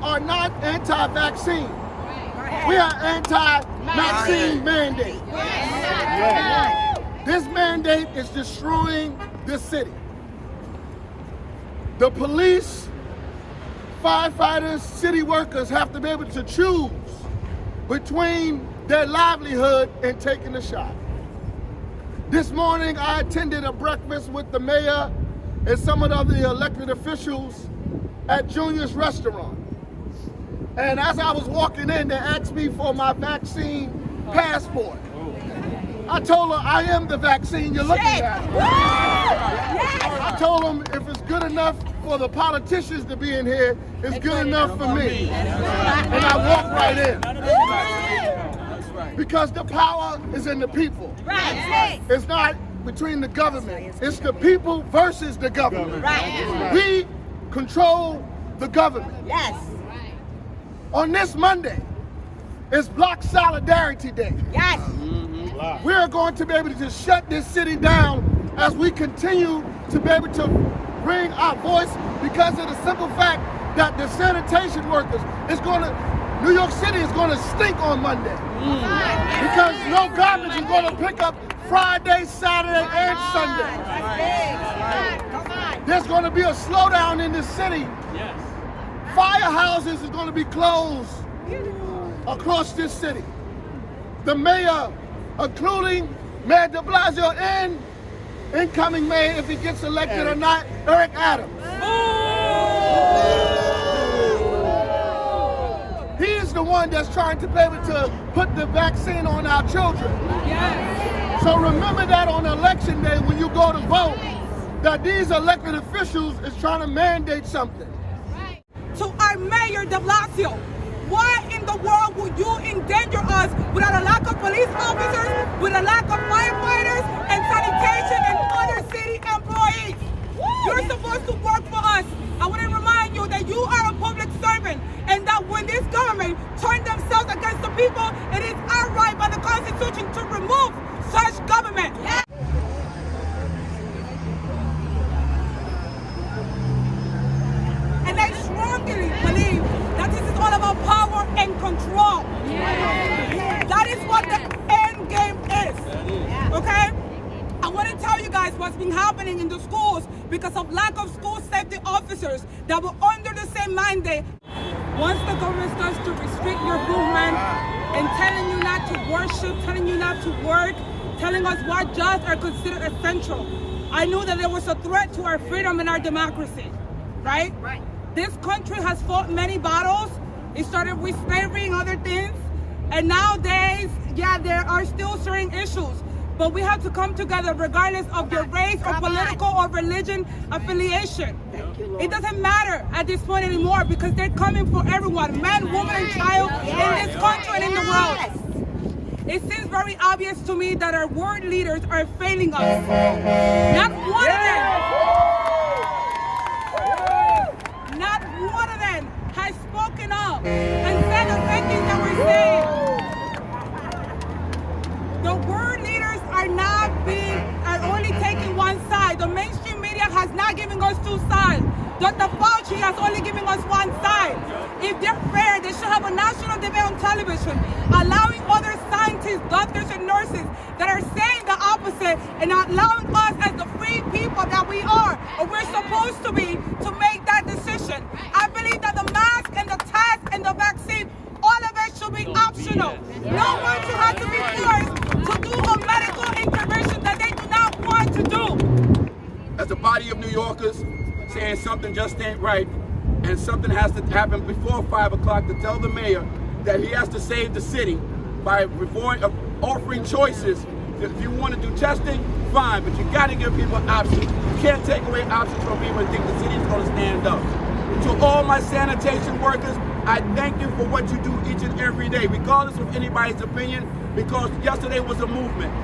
are not anti-vaccine. We are anti-vaccine mandate. This mandate is destroying this city. The police, firefighters, city workers have to be able to choose between their livelihood and taking a shot. This morning, I attended a breakfast with the mayor and some of the other elected officials at Junior's restaurant. And as I was walking in, they asked me for my vaccine passport. I told her, I am the vaccine you're looking at. I told them if it's good enough for the politicians to be in here, it's good enough for me. And I walked right in. Because the power is in the people. It's not between the government. It's the people versus the government. We control the government. Yes. On this Monday, it's Black Solidarity Day. Yes. We are going to be able to shut this city down as we continue to be able to bring our voice because of the simple fact that the sanitation workers New York City is going to stink on Monday. Because no garbage is going to pick up Friday, Saturday, and Sunday. There's going to be a slowdown in the city. Firehouses is going to be closed across this city. The mayor, including Mayor de Blasio and incoming mayor, if he gets elected or not, Eric Adams. He's the one that's trying to be able to put the vaccine on our children. So remember that on election day when you go to vote, that these elected officials is trying to mandate something. To our mayor de Blasio, why in the world would you endanger us without a lack of police officers, with a lack of firefighters and sanitation and other city employees? You're supposed to work for us. I want to remind you that you are a public servant and that when this government turns themselves against the people, it is our right by the Constitution to remove such government. And I strongly believe that this is all about power and control. That is what the end game is. Okay? I want to tell you guys what's been happening in the schools because of lack of school safety officers that were under the same mandate. Once the government starts to restrict your movement and telling you not to worship, telling you not to work, telling us what jobs are considered essential, I knew that there was a threat to our freedom and our democracy, right? Right. This country has fought many battles. It started with slavery and other things. And nowadays, yeah, there are still certain issues. But we have to come together regardless of your race or political or religion affiliation. It doesn't matter at this point anymore because they're coming for everyone, man, woman, and child in this country and in the world. It seems very obvious to me that our world leaders are failing us. Not one of them. Not one of them has spoken up and said the same things that we're saying. The world leaders are only taking one side. The mainstream media has not given us two sides. Dr. Fauci has only given us one side. If they're fair, they should have a national debate on television, allowing other scientists, doctors, and nurses that are saying the opposite and allowing us as the free people that we are, or we're supposed to be, to make that decision. I believe that the mask and the test and the vaccine, all of it should be optional. No one should have to be forced to do a medical intervention that they do not want to do. As a body of New Yorkers saying something just ain't right, and something has to happen before 5 o'clock to tell the mayor that he has to save the city by offering choices. If you want to do testing, fine, but you got to give people options. You can't take away options from people and think the city is going to stand up. To all my sanitation workers, I thank you for what you do each and every day, regardless of anybody's opinion, because yesterday was a movement.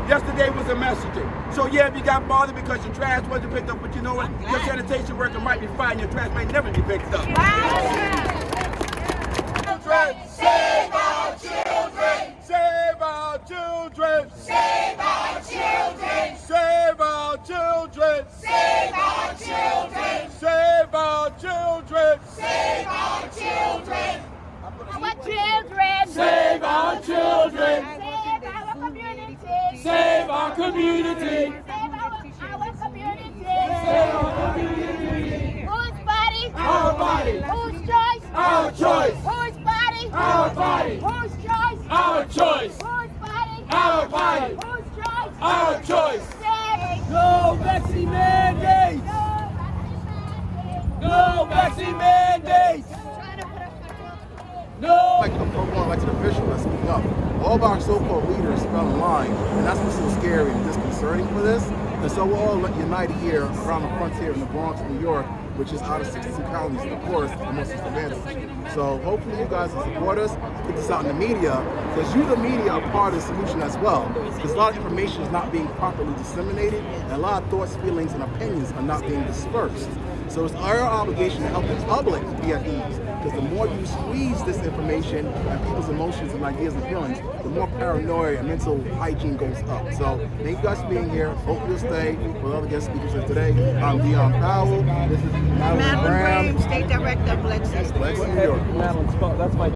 Yesterday was a messaging. So yeah, if you got bothered because your trash wasn't picked up, but you know what? Your sanitation worker might be fine, your trash might never be picked up. Children, save our children! Save our children! Save our children! Save our children! Save our children! Save our children! Save our children! children. Save our children. Save our community. Save our community. Save our community. Save our community. Whose body? Our body. Whose choice? Our choice. Whose body? Our body. Whose choice? Our choice. Whose body? Our body. Whose choice? Our choice. Save. No vaccine mandates. No vaccine mandates. No. Like the program, elected official that's speaking up. All of our so-called leaders fell in line, and that's what's so scary and disconcerting for this. And so we're all united here around the frontier in the Bronx, New York, which is out of 62 counties, of course, the most disadvantaged. So hopefully you guys will support us, put this out in the media, because you, the media, are part of the solution as well. Because a lot of information is not being properly disseminated, and a lot of thoughts, feelings, and opinions are not being dispersed. So it's our obligation to help the public be at ease, because the more you squeeze this information and people's emotions and ideas and feelings, the more paranoia and mental hygiene goes up. So thank you guys for being here. Hope you'll stay for other guest speakers here today. I'm Dion Powell. This is Madeline Graham, Graham, State Director of Legislation. New York. Madeline, that's my